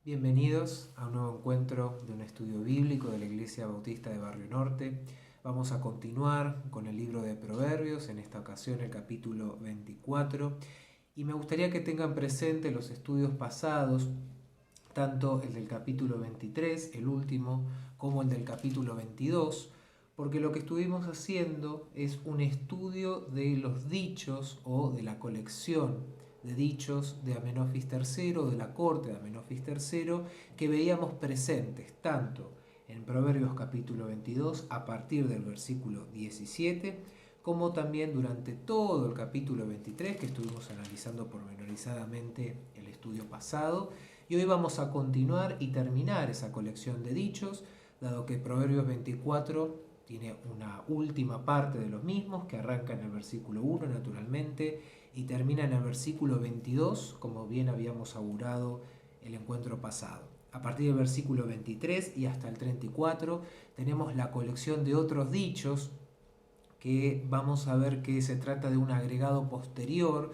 Bienvenidos a un nuevo encuentro de un estudio bíblico de la Iglesia Bautista de Barrio Norte. Vamos a continuar con el libro de Proverbios, en esta ocasión el capítulo 24. Y me gustaría que tengan presente los estudios pasados, tanto el del capítulo 23, el último, como el del capítulo 22, porque lo que estuvimos haciendo es un estudio de los dichos o de la colección de dichos de Amenofis III, de la corte de Amenofis III, que veíamos presentes tanto en Proverbios capítulo 22 a partir del versículo 17, como también durante todo el capítulo 23, que estuvimos analizando pormenorizadamente el estudio pasado. Y hoy vamos a continuar y terminar esa colección de dichos, dado que Proverbios 24 tiene una última parte de los mismos, que arranca en el versículo 1 naturalmente, y termina en el versículo 22, como bien habíamos augurado el encuentro pasado. A partir del versículo 23 y hasta el 34 tenemos la colección de otros dichos, que vamos a ver que se trata de un agregado posterior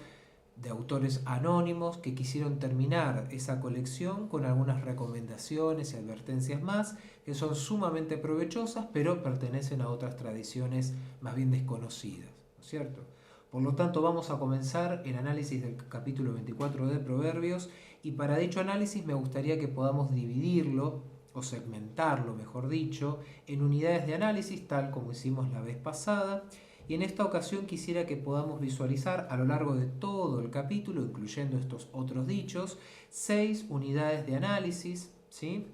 de autores anónimos que quisieron terminar esa colección con algunas recomendaciones y advertencias más que son sumamente provechosas, pero pertenecen a otras tradiciones más bien desconocidas, ¿no es cierto? Por lo tanto, vamos a comenzar el análisis del capítulo 24 de Proverbios, y para dicho análisis me gustaría que podamos dividirlo o segmentarlo, mejor dicho, en unidades de análisis, tal como hicimos la vez pasada. Y en esta ocasión quisiera que podamos visualizar a lo largo de todo el capítulo, incluyendo estos otros dichos, 6 unidades de análisis, ¿sí?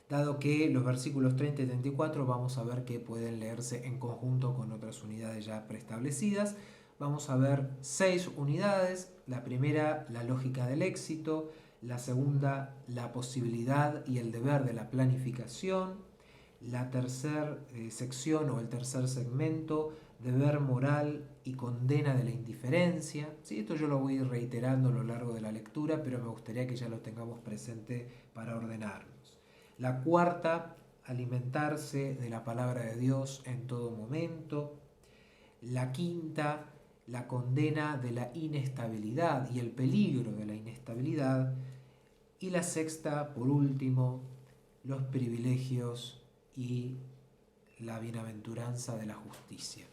Dado que los versículos 30 y 34 vamos a ver que pueden leerse en conjunto con otras unidades ya preestablecidas. Vamos a ver 6 unidades. La primera, la lógica del éxito. La segunda, la posibilidad y el deber de la planificación. La tercera sección o el tercer segmento, deber moral y condena de la indiferencia. ¿Sí? Esto yo lo voy reiterando a lo largo de la lectura, pero me gustaría que ya lo tengamos presente para ordenarnos. La cuarta, alimentarse de la palabra de Dios en todo momento. La quinta, la condena de la inestabilidad y el peligro de la inestabilidad. Y la sexta, por último, los privilegios y la bienaventuranza de la justicia.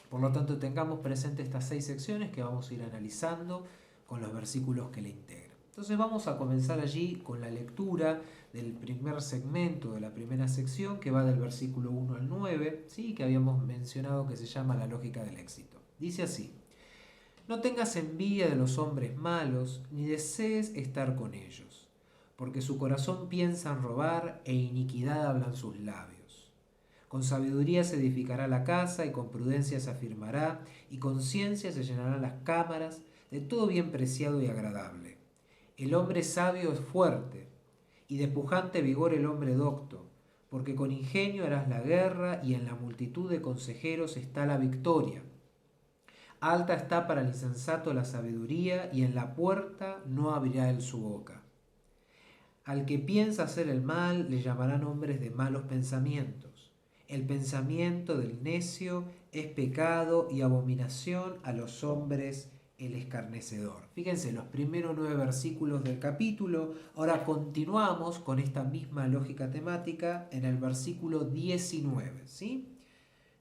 Por lo tanto, tengamos presente estas 6 secciones que vamos a ir analizando con los versículos que le integran. Entonces vamos a comenzar allí con la lectura del primer segmento de la primera sección, que va del versículo 1 al 9, ¿sí? Que habíamos mencionado, que se llama la lógica del éxito. Dice así: no tengas envidia de los hombres malos, ni desees estar con ellos, porque su corazón piensa en robar e iniquidad hablan sus labios. Con sabiduría se edificará la casa y con prudencia se afirmará, y con ciencia se llenarán las cámaras de todo bien preciado y agradable. El hombre sabio es fuerte, y de pujante vigor el hombre docto, porque con ingenio harás la guerra, y en la multitud de consejeros está la victoria. Alta está para el insensato la sabiduría, y en la puerta no abrirá él su boca. Al que piensa hacer el mal le llamarán hombres de malos pensamientos. El pensamiento del necio es pecado y abominación a los hombres el escarnecedor. Fíjense, los primeros 9 versículos del capítulo. Ahora continuamos con esta misma lógica temática en el versículo 19, ¿sí?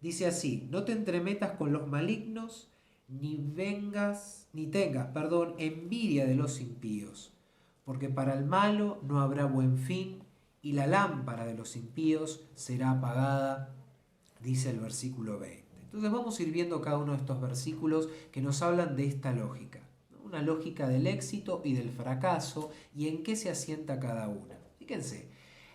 Dice así: no te entremetas con los malignos, ni tengas envidia de los impíos, porque para el malo no habrá buen fin, y la lámpara de los impíos será apagada, dice el versículo 20. Entonces vamos a ir viendo cada uno de estos versículos que nos hablan de esta lógica, ¿no? Una lógica del éxito y del fracaso, y en qué se asienta cada una. Fíjense,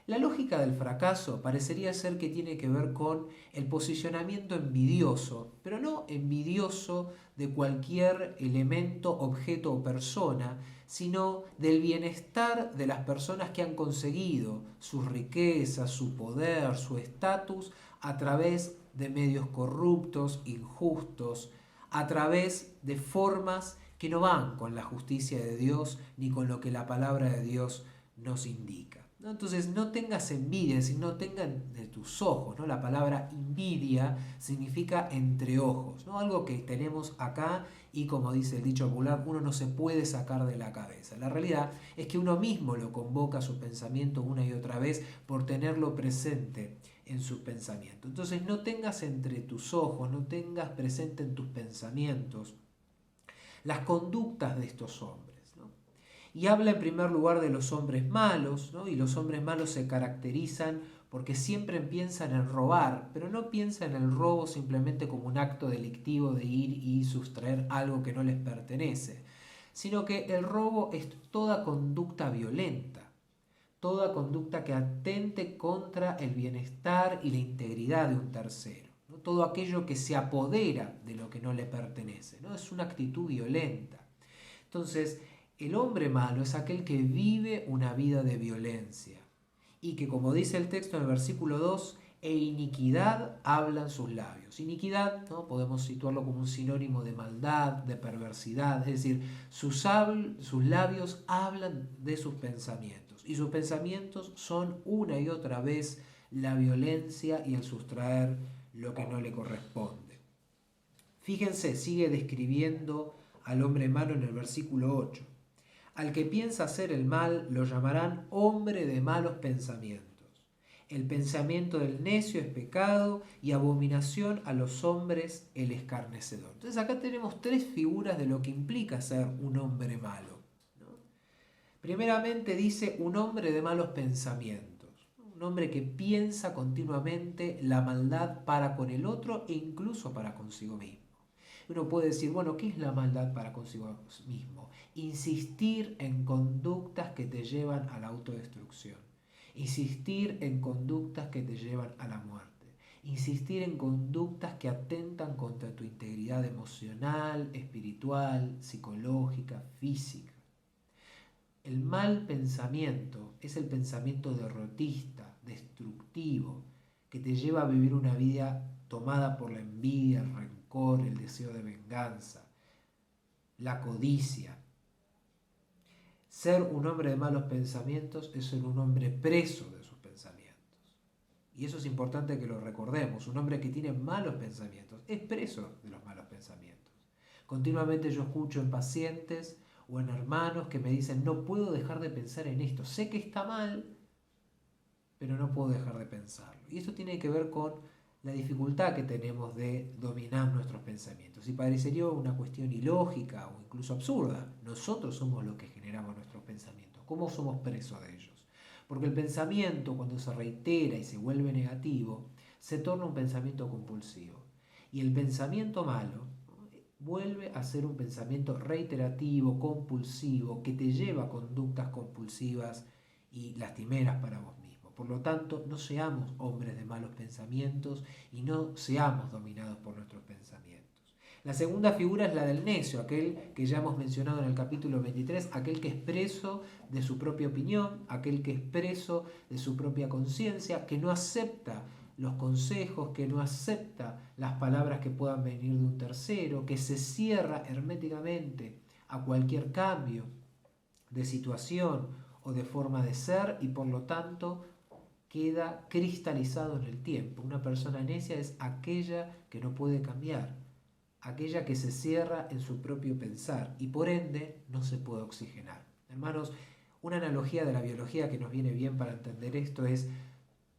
la lógica del fracaso parecería ser que tiene que ver con el posicionamiento envidioso, pero no envidioso de cualquier elemento, objeto o persona, sino del bienestar de las personas que han conseguido sus riquezas, su poder, su estatus a través de medios corruptos, injustos, a través de formas que no van con la justicia de Dios ni con lo que la palabra de Dios nos indica. ¿no? Entonces no tengas envidia, es decir, no tengan de tus ojos, ¿no? La palabra envidia significa entre ojos, ¿no? Algo que tenemos acá y como dice el dicho popular, uno no se puede sacar de la cabeza. La realidad es que uno mismo lo convoca a sus pensamientos una y otra vez por tenerlo presente en sus pensamientos. Entonces no tengas entre tus ojos, no tengas presente en tus pensamientos las conductas de estos hombres. Y habla en primer lugar de los hombres malos, ¿no? Y los hombres malos se caracterizan porque siempre piensan en robar, pero no piensan en el robo simplemente como un acto delictivo de ir y sustraer algo que no les pertenece, sino que el robo es toda conducta violenta, toda conducta que atente contra el bienestar y la integridad de un tercero, ¿no? Todo aquello que se apodera de lo que no le pertenece, ¿no? Es una actitud violenta. Entonces, el hombre malo es aquel que vive una vida de violencia y que, como dice el texto en el versículo 2, e iniquidad hablan sus labios. Iniquidad, ¿no? Podemos situarlo como un sinónimo de maldad, de perversidad, es decir, sus labios hablan de sus pensamientos y sus pensamientos son una y otra vez la violencia y el sustraer lo que no le corresponde. Fíjense, sigue describiendo al hombre malo en el versículo 8. Al que piensa hacer el mal lo llamarán hombre de malos pensamientos. El pensamiento del necio es pecado y abominación a los hombres el escarnecedor. Entonces acá tenemos tres figuras de lo que implica ser un hombre malo, ¿no? Primeramente dice un hombre de malos pensamientos, un hombre que piensa continuamente la maldad para con el otro e incluso para consigo mismo. Uno puede decir, bueno, ¿qué es la maldad para consigo mismo? Insistir en conductas que te llevan a la autodestrucción. Insistir en conductas que te llevan a la muerte. Insistir en conductas que atentan contra tu integridad emocional, espiritual, psicológica, física. El mal pensamiento es el pensamiento derrotista, destructivo, que te lleva a vivir una vida tomada por la envidia, el rencor, el deseo de venganza, la codicia. Ser un hombre de malos pensamientos es ser un hombre preso de sus pensamientos. Y eso es importante que lo recordemos. Un hombre que tiene malos pensamientos es preso de los malos pensamientos. Continuamente yo escucho en pacientes o en hermanos que me dicen, no puedo dejar de pensar en esto. Sé que está mal, pero no puedo dejar de pensarlo. Y eso tiene que ver con la dificultad que tenemos de dominar nuestros pensamientos. Y parecería una cuestión ilógica o incluso absurda. Nosotros somos los que generamos nuestros pensamientos. ¿Cómo somos presos de ellos? Porque el pensamiento, cuando se reitera y se vuelve negativo, se torna un pensamiento compulsivo. Y el pensamiento malo vuelve a ser un pensamiento reiterativo, compulsivo, que te lleva a conductas compulsivas y lastimeras para vos mismo. Por lo tanto, no seamos hombres de malos pensamientos y no seamos dominados por nuestros pensamientos. La segunda figura es la del necio, aquel que ya hemos mencionado en el capítulo 23, aquel que es preso de su propia opinión, aquel que es preso de su propia conciencia, que no acepta los consejos, que no acepta las palabras que puedan venir de un tercero, que se cierra herméticamente a cualquier cambio de situación o de forma de ser y por lo tanto queda cristalizado en el tiempo. Una persona necia es aquella que no puede cambiar, aquella que se cierra en su propio pensar y por ende no se puede oxigenar. Hermanos, una analogía de la biología que nos viene bien para entender esto es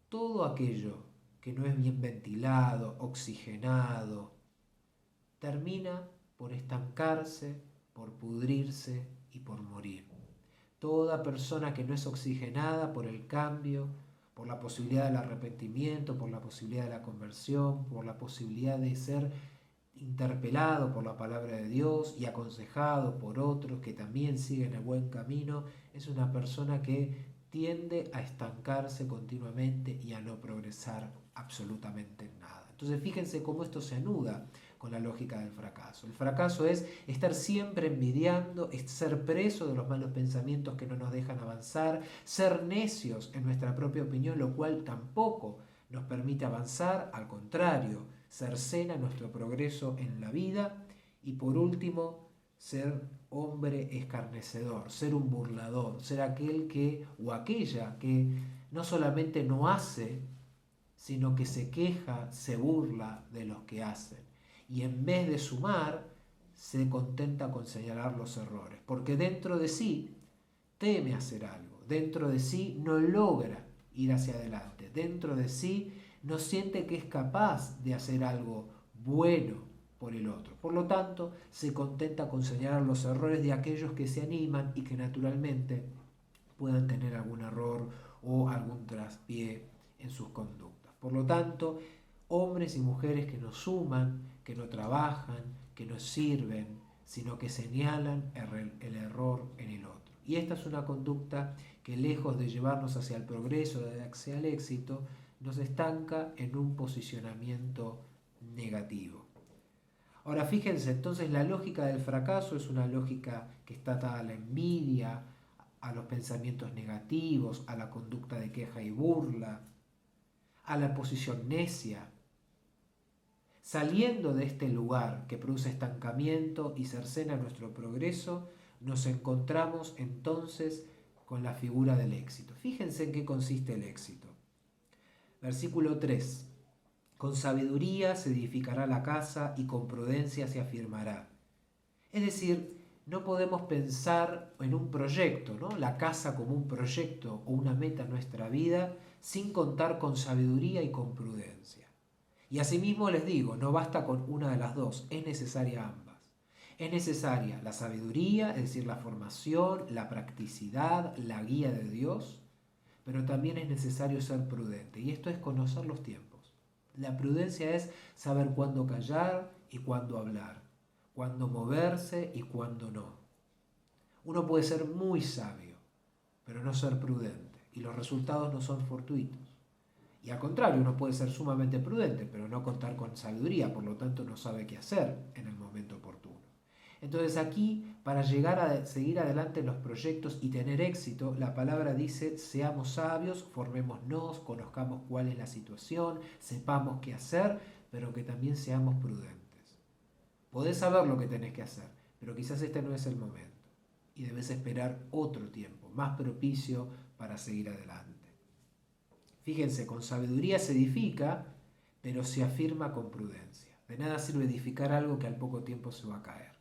todo aquello que no es bien ventilado, oxigenado, termina por estancarse, por pudrirse y por morir. Toda persona que no es oxigenada por el cambio, por la posibilidad del arrepentimiento, por la posibilidad de la conversión, por la posibilidad de ser interpelado por la palabra de Dios y aconsejado por otros que también siguen el buen camino, es una persona que tiende a estancarse continuamente y a no progresar absolutamente en nada. Entonces fíjense cómo esto se anuda con la lógica del fracaso. El fracaso es estar siempre envidiando, es ser preso de los malos pensamientos que no nos dejan avanzar, ser necios en nuestra propia opinión, lo cual tampoco nos permite avanzar, al contrario, cercena nuestro progreso en la vida y por último, ser hombre escarnecedor, ser un burlador, ser aquel que o aquella que no solamente no hace, sino que se queja, se burla de los que hacen. Y en vez de sumar, se contenta con señalar los errores, porque dentro de sí teme hacer algo, dentro de sí no logra ir hacia adelante, dentro de sí no siente que es capaz de hacer algo bueno por el otro. Por lo tanto, se contenta con señalar los errores de aquellos que se animan y que naturalmente puedan tener algún error o algún traspié en sus conductas. Por lo tanto, hombres y mujeres que no suman, que no trabajan, que no sirven, sino que señalan el error en el otro. Y esta es una conducta que, lejos de llevarnos hacia el progreso, hacia el éxito, nos estanca en un posicionamiento negativo. Ahora fíjense, entonces la lógica del fracaso es una lógica que está atada a la envidia, a los pensamientos negativos, a la conducta de queja y burla, a la posición necia. Saliendo de este lugar que produce estancamiento y cercena nuestro progreso, nos encontramos entonces con la figura del éxito. Fíjense en qué consiste el éxito. Versículo 3. Con sabiduría se edificará la casa y con prudencia se afirmará. Es decir, no podemos pensar en un proyecto, ¿no? La casa como un proyecto o una meta en nuestra vida sin contar con sabiduría y con prudencia. Y asimismo les digo, no basta con una de las dos, es necesaria ambas. Es necesaria la sabiduría, es decir, la formación, la practicidad, la guía de Dios, pero también es necesario ser prudente. Y esto es conocer los tiempos. La prudencia es saber cuándo callar y cuándo hablar, cuándo moverse y cuándo no. Uno puede ser muy sabio, pero no ser prudente, y los resultados no son fortuitos. Y al contrario, uno puede ser sumamente prudente, pero no contar con sabiduría, por lo tanto no sabe qué hacer en el momento oportuno. Entonces aquí, para llegar a seguir adelante en los proyectos y tener éxito, la palabra dice, seamos sabios, formémonos, conozcamos cuál es la situación, sepamos qué hacer, pero que también seamos prudentes. Podés saber lo que tenés que hacer, pero quizás este no es el momento y debes esperar otro tiempo, más propicio para seguir adelante. Fíjense, con sabiduría se edifica, pero se afirma con prudencia. De nada sirve edificar algo que al poco tiempo se va a caer.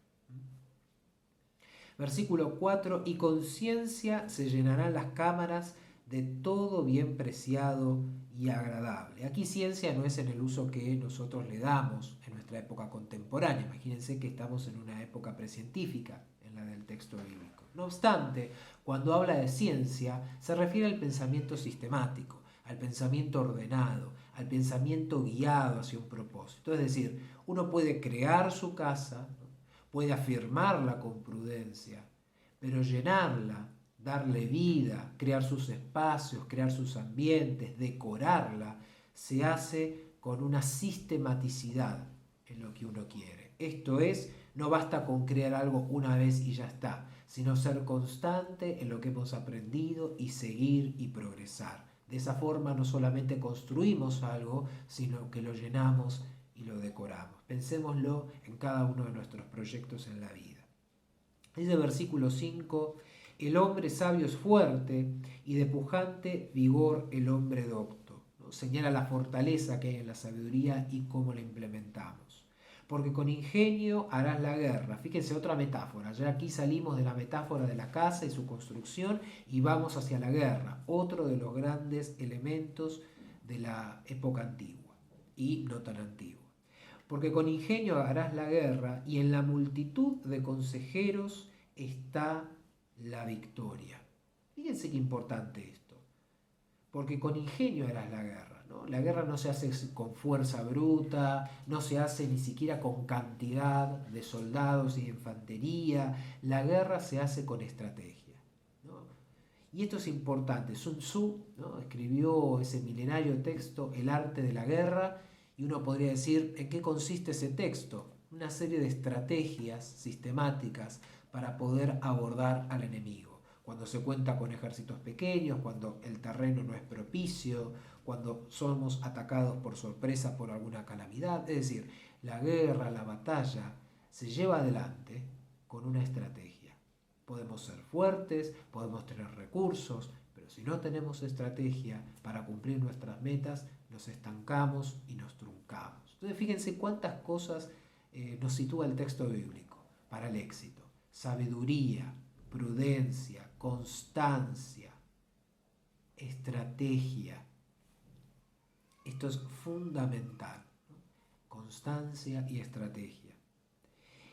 Versículo 4, y con ciencia se llenarán las cámaras de todo bien preciado y agradable. Aquí ciencia no es en el uso que nosotros le damos en nuestra época contemporánea. Imagínense que estamos en una época precientífica, en la del texto bíblico. No obstante, cuando habla de ciencia, se refiere al pensamiento sistemático, al pensamiento ordenado, al pensamiento guiado hacia un propósito. Es decir, uno puede crear su casa, puede afirmarla con prudencia, pero llenarla, darle vida, crear sus espacios, crear sus ambientes, decorarla, se hace con una sistematicidad en lo que uno quiere. Esto es, no basta con crear algo una vez y ya está, sino ser constante en lo que hemos aprendido y seguir y progresar. De esa forma no solamente construimos algo, sino que lo llenamos y lo decoramos. Pensémoslo en cada uno de nuestros proyectos en la vida. Dice versículo 5, el hombre sabio es fuerte y de pujante vigor el hombre docto. ¿No? Señala la fortaleza que hay en la sabiduría y cómo la implementamos. Porque con ingenio harás la guerra. Fíjense otra metáfora. Ya aquí salimos de la metáfora de la casa y su construcción y vamos hacia la guerra. Otro de los grandes elementos de la época antigua y no tan antigua. Porque con ingenio harás la guerra y en la multitud de consejeros está la victoria. Fíjense qué importante esto. Porque con ingenio harás la guerra, ¿no? La guerra no se hace con fuerza bruta, no se hace ni siquiera con cantidad de soldados y de infantería. La guerra se hace con estrategia, ¿no? Y esto es importante. Sun Tzu, ¿no?, escribió ese milenario texto, El arte de la guerra, y uno podría decir, ¿en qué consiste ese texto? Una serie de estrategias sistemáticas para poder abordar al enemigo. Cuando se cuenta con ejércitos pequeños, cuando el terreno no es propicio, cuando somos atacados por sorpresa por alguna calamidad. Es decir, la guerra, la batalla, se lleva adelante con una estrategia. Podemos ser fuertes, podemos tener recursos, pero si no tenemos estrategia para cumplir nuestras metas, nos estancamos y nos truncamos. Entonces fíjense cuántas cosas nos sitúa el texto bíblico para el éxito. Sabiduría, prudencia, constancia, estrategia. Esto es fundamental, ¿no? Constancia y estrategia.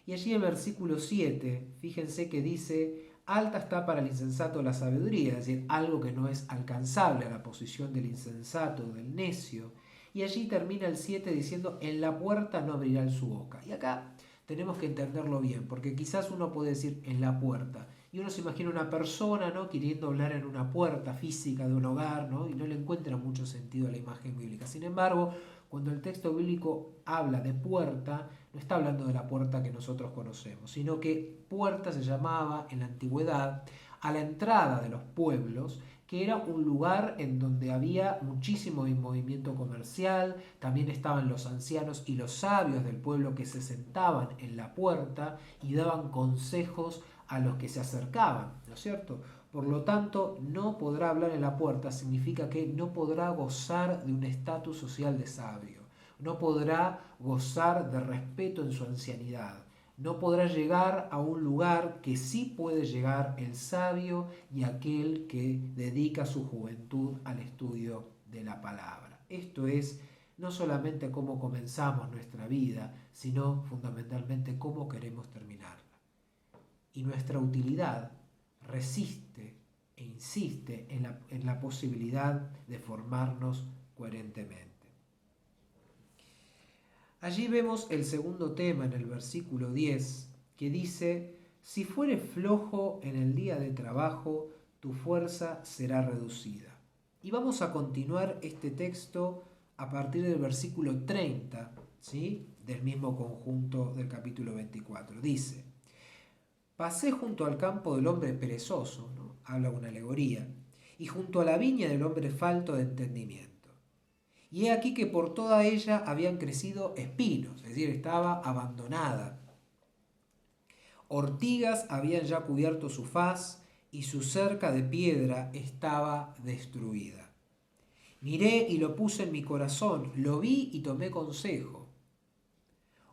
Y allí en el versículo 7, fíjense que dice, alta está para el insensato la sabiduría, es decir, algo que no es alcanzable a la posición del insensato, del necio. Y allí termina el 7 diciendo, en la puerta no abrirá su boca. Y acá tenemos que entenderlo bien, porque quizás uno puede decir en la puerta, y uno se imagina una persona, ¿no?, queriendo hablar en una puerta física de un hogar, ¿no?, y no le encuentra mucho sentido a la imagen bíblica. Sin embargo, cuando el texto bíblico habla de puerta, no está hablando de la puerta que nosotros conocemos, sino que puerta se llamaba en la antigüedad a la entrada de los pueblos, que era un lugar en donde había muchísimo movimiento comercial. También estaban los ancianos y los sabios del pueblo que se sentaban en la puerta y daban consejos a los que se acercaban, ¿no es cierto? Por lo tanto, no podrá hablar en la puerta significa que no podrá gozar de un estatus social de sabio, no podrá gozar de respeto en su ancianidad, no podrá llegar a un lugar que sí puede llegar el sabio y aquel que dedica su juventud al estudio de la palabra. Esto es no solamente cómo comenzamos nuestra vida, sino fundamentalmente cómo queremos terminarla. Y nuestra utilidad resiste e insiste en la posibilidad de formarnos coherentemente. Allí vemos el segundo tema en el versículo 10, que dice, si fueres flojo en el día de trabajo, tu fuerza será reducida. Y vamos a continuar este texto a partir del versículo 30, ¿sí?, del mismo conjunto del capítulo 24. Dice, pasé junto al campo del hombre perezoso, ¿no?, habla una alegoría, y junto a la viña del hombre falto de entendimiento. Y he aquí que por toda ella habían crecido espinos, es decir, estaba abandonada. Ortigas habían ya cubierto su faz y su cerca de piedra estaba destruida. Miré y lo puse en mi corazón, lo vi y tomé consejo.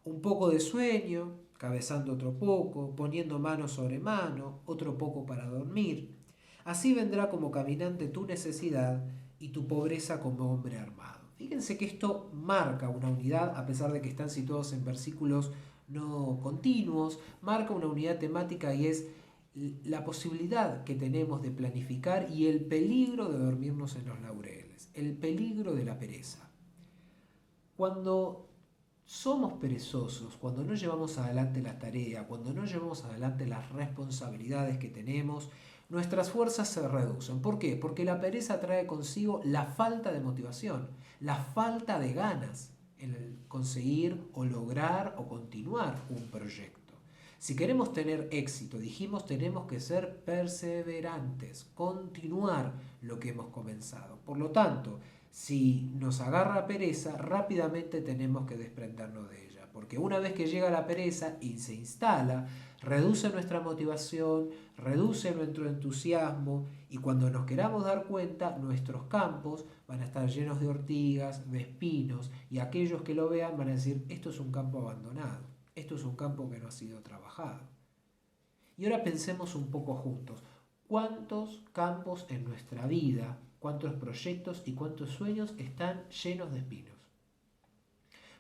Un poco de sueño, cabezando otro poco, poniendo mano sobre mano, otro poco para dormir. Así vendrá como caminante tu necesidad y tu pobreza como hombre armado. Fíjense que esto marca una unidad, a pesar de que están situados en versículos no continuos, marca una unidad temática y es la posibilidad que tenemos de planificar y el peligro de dormirnos en los laureles, el peligro de la pereza. Cuando somos perezosos, cuando no llevamos adelante la tarea, cuando no llevamos adelante las responsabilidades que tenemos, nuestras fuerzas se reducen. ¿Por qué? Porque la pereza trae consigo la falta de motivación, la falta de ganas en conseguir o lograr o continuar un proyecto. Si queremos tener éxito, dijimos, tenemos que ser perseverantes, continuar lo que hemos comenzado. Por lo tanto, si nos agarra pereza, rápidamente tenemos que desprendernos de ella, porque una vez que llega la pereza y se instala, reduce nuestra motivación, reduce nuestro entusiasmo y cuando nos queramos dar cuenta, nuestros campos van a estar llenos de ortigas, de espinos y aquellos que lo vean van a decir, esto es un campo abandonado, esto es un campo que no ha sido trabajado. Y ahora pensemos un poco juntos, ¿cuántos campos en nuestra vida, cuántos proyectos y cuántos sueños están llenos de espinos?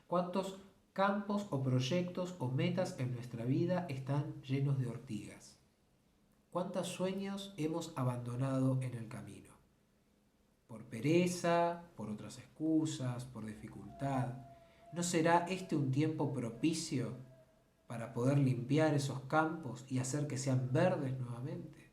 ¿Cuántos campos o proyectos o metas en nuestra vida están llenos de ortigas? ¿Cuántos sueños hemos abandonado en el camino? Por pereza, por otras excusas, por dificultad. ¿No será este un tiempo propicio para poder limpiar esos campos y hacer que sean verdes nuevamente?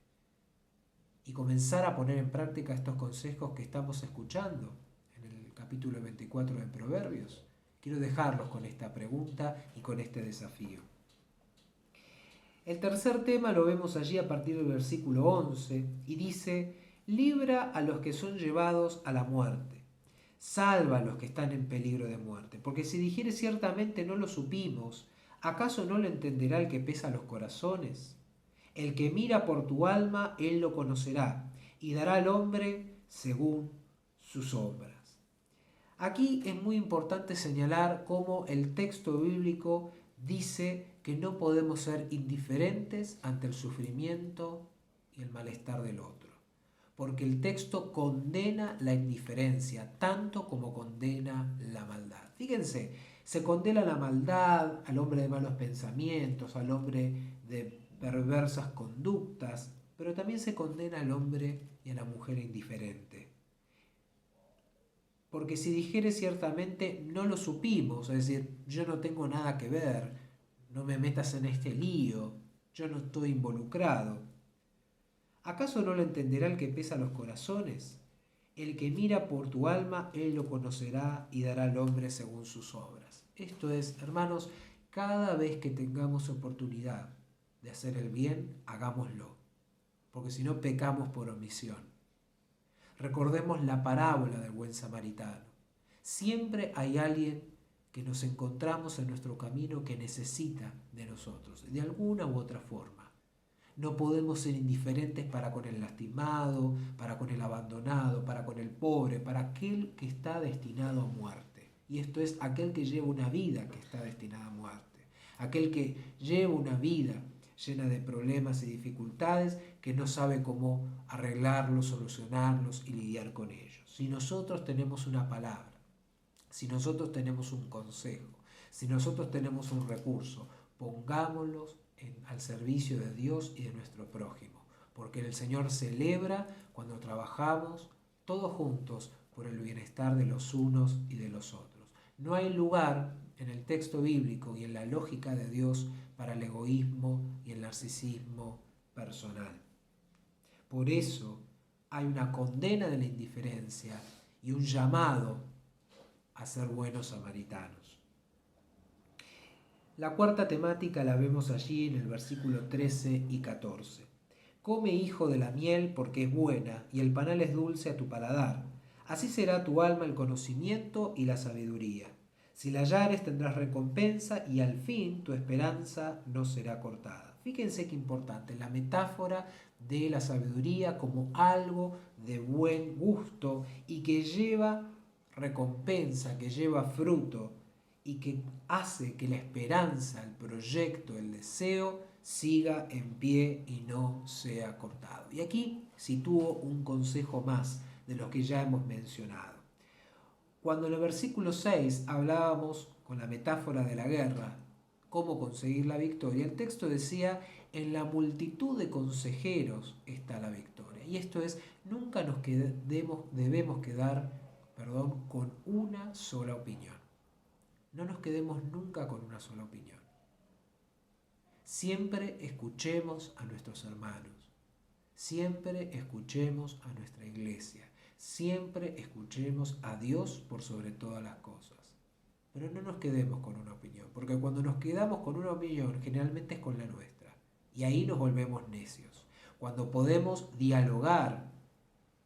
Y comenzar a poner en práctica estos consejos que estamos escuchando en el capítulo 24 de Proverbios. Quiero dejarlos con esta pregunta y con este desafío. El tercer tema lo vemos allí a partir del versículo 11 y dice, libra a los que son llevados a la muerte, salva a los que están en peligro de muerte, porque si dijere ciertamente no lo supimos, ¿acaso no lo entenderá el que pesa los corazones? El que mira por tu alma, él lo conocerá, y dará al hombre según sus obras. Aquí es muy importante señalar cómo el texto bíblico dice que no podemos ser indiferentes ante el sufrimiento y el malestar del otro, porque el texto condena la indiferencia tanto como condena la maldad. Fíjense, se condena la maldad al hombre de malos pensamientos, al hombre de perversas conductas, pero también se condena al hombre y a la mujer indiferente. Porque si dijere ciertamente no lo supimos, es decir, yo no tengo nada que ver, no me metas en este lío, yo no estoy involucrado. ¿Acaso no lo entenderá el que pesa los corazones? El que mira por tu alma, él lo conocerá y dará al hombre según sus obras. Esto es, hermanos, cada vez que tengamos oportunidad de hacer el bien, hagámoslo, porque si no pecamos por omisión. Recordemos la parábola del buen samaritano. Siempre hay alguien que nos encontramos en nuestro camino que necesita de nosotros, de alguna u otra forma. No podemos ser indiferentes para con el lastimado, para con el abandonado, para con el pobre, para aquel que está destinado a muerte. Y esto es aquel que lleva una vida que está destinada a muerte. Aquel que lleva una vida llena de problemas y dificultades que no sabe cómo arreglarlos, solucionarlos y lidiar con ellos. Si nosotros tenemos una palabra, si nosotros tenemos un consejo, si nosotros tenemos un recurso, pongámoslos al servicio de Dios y de nuestro prójimo, porque el Señor celebra cuando trabajamos todos juntos por el bienestar de los unos y de los otros. No hay lugar en el texto bíblico y en la lógica de Dios para el egoísmo y el narcisismo personal. Por eso hay una condena de la indiferencia y un llamado a ser buenos samaritanos. La cuarta temática la vemos allí en el versículo 13 y 14. Come, hijo, de la miel, porque es buena, y el panal es dulce a tu paladar. Así será tu alma el conocimiento y la sabiduría. Si la hallares tendrás recompensa, y al fin tu esperanza no será cortada. Fíjense qué importante, la metáfora de la sabiduría como algo de buen gusto y que lleva recompensa, que lleva fruto y que hace que la esperanza, el proyecto, el deseo siga en pie y no sea cortado. Y aquí sitúo un consejo más de los que ya hemos mencionado. Cuando en el versículo 6 hablábamos con la metáfora de la guerra, cómo conseguir la victoria, el texto decía, en la multitud de consejeros está la victoria. Y esto es, nunca nos debemos quedar con una sola opinión. No nos quedemos nunca con una sola opinión. Siempre escuchemos a nuestros hermanos. Siempre escuchemos a nuestra iglesia. Siempre escuchemos a Dios por sobre todas las cosas. Pero no nos quedemos con una opinión, porque cuando nos quedamos con una opinión, generalmente es con la nuestra. Y ahí nos volvemos necios. Cuando podemos dialogar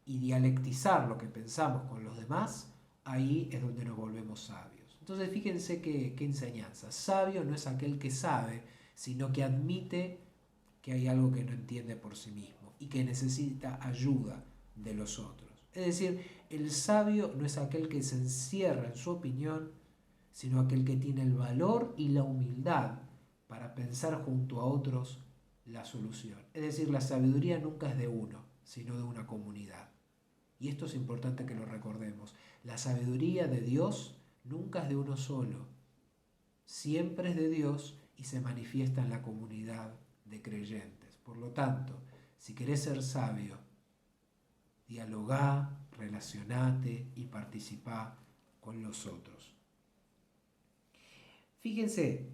y dialectizar lo que pensamos con los demás, ahí es donde nos volvemos sabios. Entonces fíjense qué enseñanza. Sabio no es aquel que sabe, sino que admite que hay algo que no entiende por sí mismo y que necesita ayuda de los otros. Es decir, el sabio no es aquel que se encierra en su opinión, sino aquel que tiene el valor y la humildad para pensar junto a otros la solución. Es decir, la sabiduría nunca es de uno, sino de una comunidad. Y esto es importante que lo recordemos. La sabiduría de Dios nunca es de uno solo. Siempre es de Dios y se manifiesta en la comunidad de creyentes. Por lo tanto, si querés ser sabio, dialogá, relacionate y participá con los otros. Fíjense,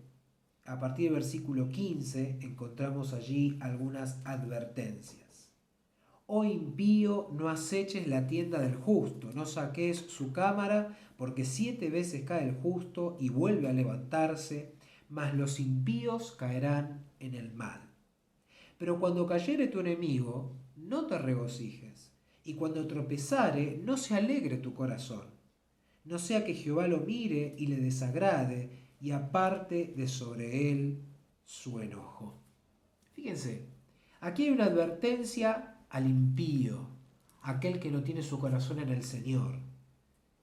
a partir del versículo 15 encontramos allí algunas advertencias. Oh impío, no aceches la tienda del justo, no saques su cámara, porque 7 veces cae el justo y vuelve a levantarse, mas los impíos caerán en el mal. Pero cuando cayere tu enemigo, no te regocijes, y cuando tropezare, no se alegre tu corazón. No sea que Jehová lo mire y le desagrade, y aparte de sobre él su enojo. Fíjense, Aquí hay una advertencia al impío, aquel que no tiene su corazón en el Señor,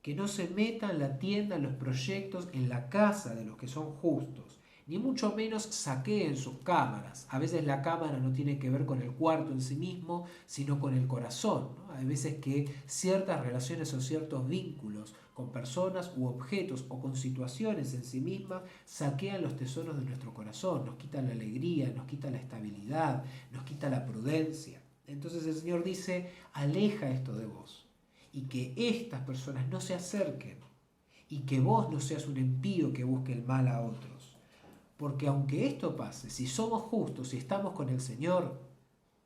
que no se meta en la tienda, en los proyectos, en la casa de los que son justos, ni mucho menos saqueen sus cámaras. A veces la cámara no tiene que ver con el cuarto en sí mismo, sino con el corazón, ¿no? Hay veces que ciertas relaciones o ciertos vínculos con personas u objetos o con situaciones en sí mismas saquean los tesoros de nuestro corazón, nos quitan la alegría, nos quitan la estabilidad, nos quita la prudencia. Entonces el Señor dice, aleja esto de vos y que estas personas no se acerquen y que vos no seas un impío que busque el mal a otros. Porque aunque esto pase, si somos justos, si estamos con el Señor,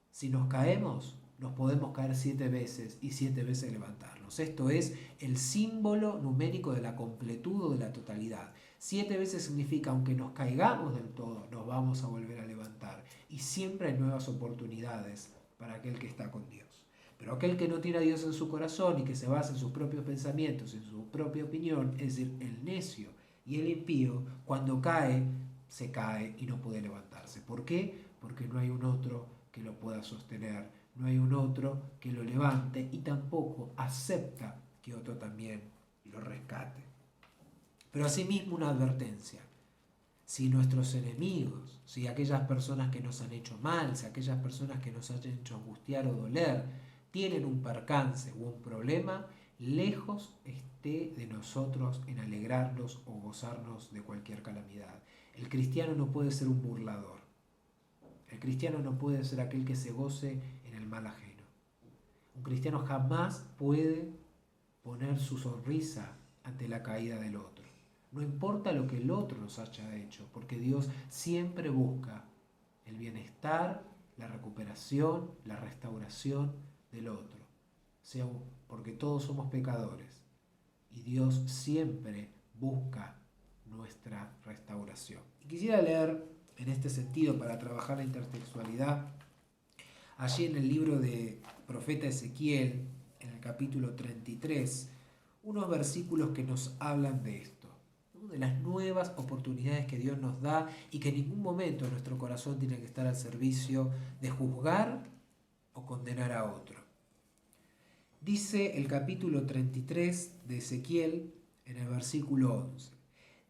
si nos caemos, nos podemos caer 7 veces y 7 veces levantarnos. Esto es el símbolo numérico de la completud o de la totalidad. 7 veces significa, aunque nos caigamos del todo, nos vamos a volver a levantar. Y siempre hay nuevas oportunidades para aquel que está con Dios. Pero aquel que no tiene a Dios en su corazón y que se basa en sus propios pensamientos, en su propia opinión, es decir, el necio y el impío, cuando cae, se cae y no puede levantarse. ¿Por qué? Porque no hay un otro que lo pueda sostener, no hay un otro que lo levante y tampoco acepta que otro también lo rescate. Pero asimismo una advertencia. Si nuestros enemigos, si aquellas personas que nos han hecho mal, si aquellas personas que nos han hecho angustiar o doler, tienen un percance o un problema, lejos esté de nosotros en alegrarnos o gozarnos de cualquier calamidad. El cristiano no puede ser un burlador. El cristiano no puede ser aquel que se goce en el mal ajeno. Un cristiano jamás puede poner su sonrisa ante la caída del otro. No importa lo que el otro nos haya hecho, porque Dios siempre busca el bienestar, la recuperación, la restauración del otro. Porque todos somos pecadores y Dios siempre busca nuestra restauración. Y quisiera leer en este sentido, para trabajar la intertextualidad, allí en el libro de profeta Ezequiel, en el capítulo 33, unos versículos que nos hablan de esto, ¿no? De las nuevas oportunidades que Dios nos da y que en ningún momento nuestro corazón tiene que estar al servicio de juzgar o condenar a otro. Dice el capítulo 33 de Ezequiel en el versículo 11.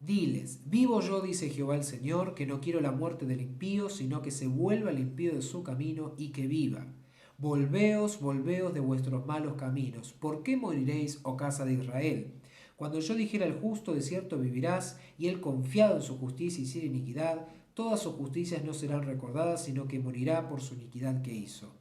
Diles, vivo yo, dice Jehová el Señor, que no quiero la muerte del impío, sino que se vuelva el impío de su camino y que viva. Volveos, volveos de vuestros malos caminos. ¿Por qué moriréis, oh casa de Israel? Cuando yo dijera al justo, de cierto vivirás, y él confiado en su justicia hiciera iniquidad, todas sus justicias no serán recordadas, sino que morirá por su iniquidad que hizo.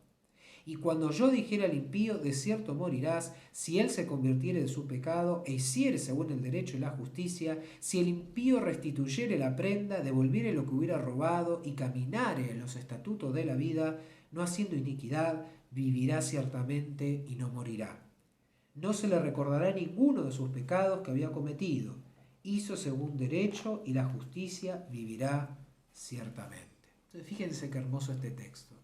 Y cuando yo dijera al impío, de cierto morirás, si él se convirtiere de su pecado e hiciere según el derecho y la justicia, si el impío restituyere la prenda, devolviere lo que hubiera robado y caminare en los estatutos de la vida, no haciendo iniquidad, vivirá ciertamente y no morirá. No se le recordará ninguno de sus pecados que había cometido. Hizo según derecho y la justicia, vivirá ciertamente. Entonces, fíjense qué hermoso este texto.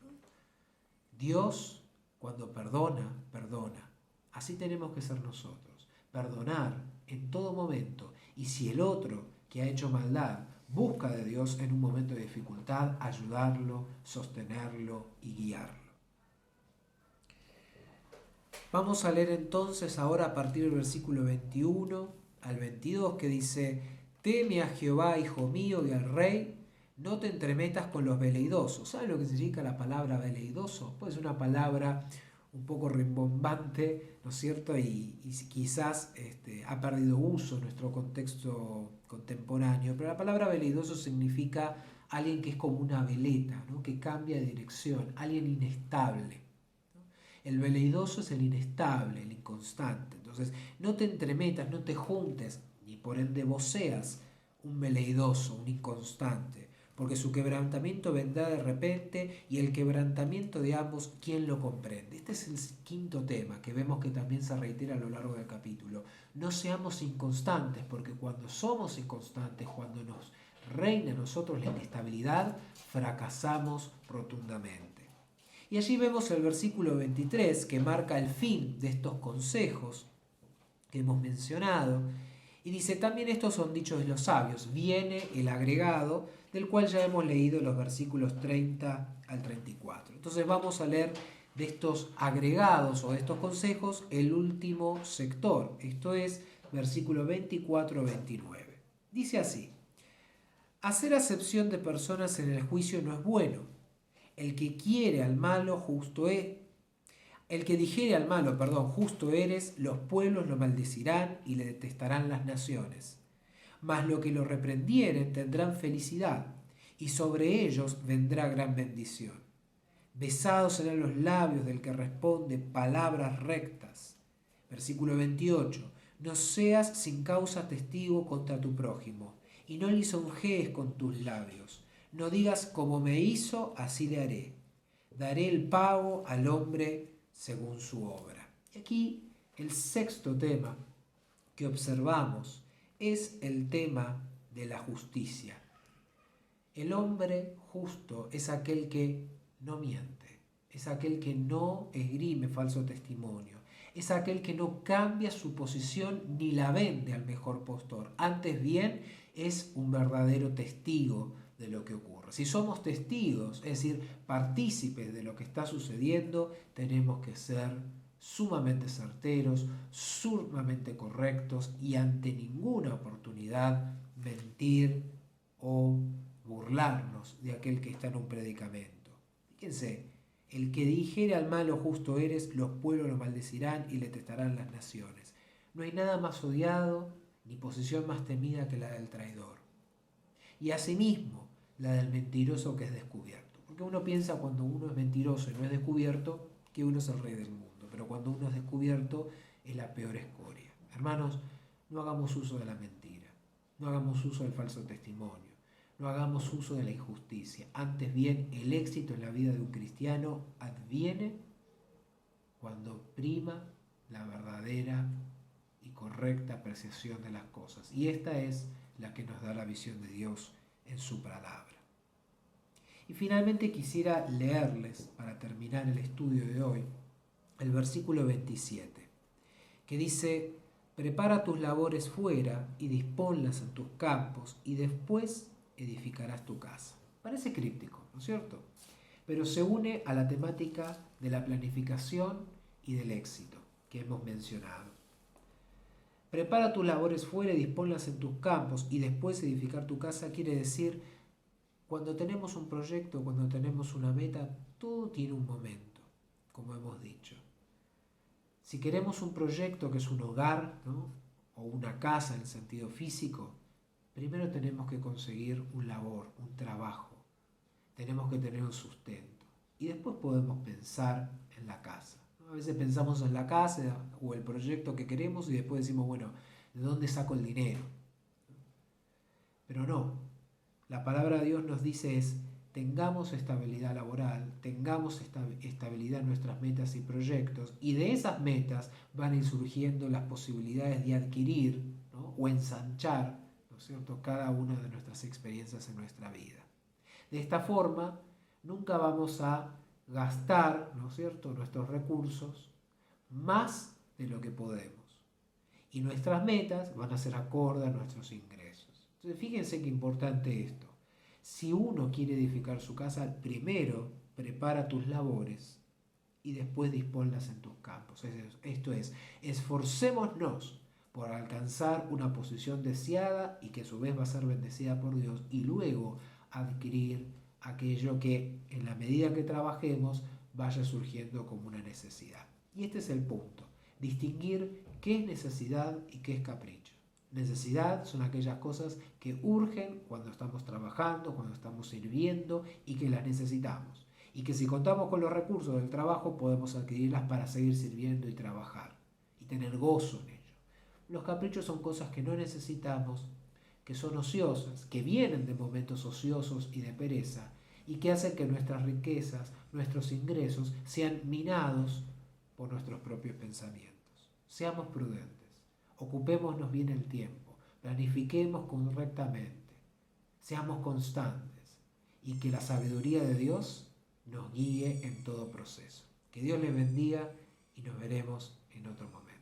Dios, cuando perdona, perdona. Así tenemos que ser nosotros. Perdonar en todo momento. Y si el otro que ha hecho maldad busca de Dios en un momento de dificultad, ayudarlo, sostenerlo y guiarlo. Vamos a leer entonces ahora a partir del versículo 21 al 22 que dice: Teme a Jehová, hijo mío, y al rey. No te entremetas con los veleidosos. ¿Sabes lo que significa la palabra veleidoso? Pues es una palabra un poco rimbombante, ¿no es cierto? Y quizás ha perdido uso en nuestro contexto contemporáneo. Pero la palabra veleidoso significa alguien que es como una veleta, ¿no? Que cambia de dirección, alguien inestable. El veleidoso es el inestable, el inconstante. Entonces, no te entremetas, no te juntes, ni por ende vos seas un veleidoso, un inconstante. Porque su quebrantamiento vendrá de repente y el quebrantamiento de ambos, ¿quién lo comprende? Este es el quinto tema que vemos que también se reitera a lo largo del capítulo. No seamos inconstantes, porque cuando somos inconstantes, cuando nos reina a nosotros la inestabilidad, fracasamos rotundamente. Y allí vemos el versículo 23 que marca el fin de estos consejos que hemos mencionado. Y dice, también estos son dichos de los sabios. Viene el agregado del cual ya hemos leído los versículos 30 al 34. Entonces vamos a leer de estos agregados o de estos consejos el último sector, esto es versículo 24-29. Dice así: hacer acepción de personas en el juicio no es bueno. El que quiere al malo justo es. El que dijere al malo, justo eres, los pueblos lo maldecirán y le detestarán las naciones. Mas lo que lo reprendieren tendrán felicidad, y sobre ellos vendrá gran bendición. Besados serán los labios del que responde palabras rectas. Versículo 28. No seas sin causa testigo contra tu prójimo, y no lisonjees con tus labios. No digas como me hizo, así le haré. Daré el pago al hombre según su obra. Y aquí el sexto tema que observamos es el tema de la justicia. El hombre justo es aquel que no miente, es aquel que no esgrime falso testimonio, es aquel que no cambia su posición ni la vende al mejor postor. Antes bien, es un verdadero testigo de lo que ocurre. Si somos testigos, es decir, partícipes de lo que está sucediendo, tenemos que ser sumamente certeros, sumamente correctos y ante ninguna oportunidad mentir o burlarnos de aquel que está en un predicamento. Fíjense, el que dijere al malo justo eres, los pueblos lo maldecirán y le detestarán las naciones. No hay nada más odiado ni posición más temida que la del traidor. Y asimismo, la del mentiroso que es descubierto. Porque uno piensa cuando uno es mentiroso y no es descubierto, que uno es el rey del mundo. Pero cuando uno es descubierto, es la peor escoria. Hermanos, no hagamos uso de la mentira. No hagamos uso del falso testimonio. No hagamos uso de la injusticia. Antes bien, el éxito en la vida de un cristiano adviene cuando prima la verdadera y correcta apreciación de las cosas. Y esta es la que nos da la visión de Dios en su palabra. Y finalmente quisiera leerles, para terminar el estudio de hoy, el versículo 27, que dice: prepara tus labores fuera y disponlas en tus campos, y después edificarás tu casa. Parece críptico, ¿no es cierto? Pero se une a la temática de la planificación y del éxito que hemos mencionado. Prepara tus labores fuera y disponlas en tus campos, y después edificar tu casa quiere decir, cuando tenemos un proyecto, cuando tenemos una meta, todo tiene un momento, como hemos dicho. Si queremos un proyecto que es un hogar, ¿no?, o una casa en el sentido físico, primero tenemos que conseguir un labor, un trabajo. Tenemos que tener un sustento. Y después podemos pensar en la casa. A veces pensamos en la casa o el proyecto que queremos y después decimos, bueno, ¿de dónde saco el dinero? Pero no. La palabra de Dios nos dice es, tengamos estabilidad laboral, tengamos estabilidad en nuestras metas y proyectos, y de esas metas van a ir surgiendo las posibilidades de adquirir, ¿no?, o ensanchar, ¿no es cierto?, cada una de nuestras experiencias en nuestra vida. De esta forma, nunca vamos a gastar, ¿no es cierto?, nuestros recursos más de lo que podemos. Y nuestras metas van a ser acorde a nuestros ingresos. Entonces, fíjense qué importante esto. Si uno quiere edificar su casa, primero prepara tus labores y después disponlas en tus campos. Esto es, esforcémonos por alcanzar una posición deseada y que a su vez va a ser bendecida por Dios, y luego adquirir aquello que en la medida que trabajemos vaya surgiendo como una necesidad. Y este es el punto, distinguir qué es necesidad y qué es capricho. Necesidad son aquellas cosas que urgen cuando estamos trabajando, cuando estamos sirviendo y que las necesitamos. Y que si contamos con los recursos del trabajo podemos adquirirlas para seguir sirviendo y trabajar y tener gozo en ello. Los caprichos son cosas que no necesitamos, que son ociosas, que vienen de momentos ociosos y de pereza, y que hacen que nuestras riquezas, nuestros ingresos, sean minados por nuestros propios pensamientos. Seamos prudentes, ocupémonos bien el tiempo, planifiquemos correctamente, seamos constantes, y que la sabiduría de Dios nos guíe en todo proceso. Que Dios les bendiga y nos veremos en otro momento.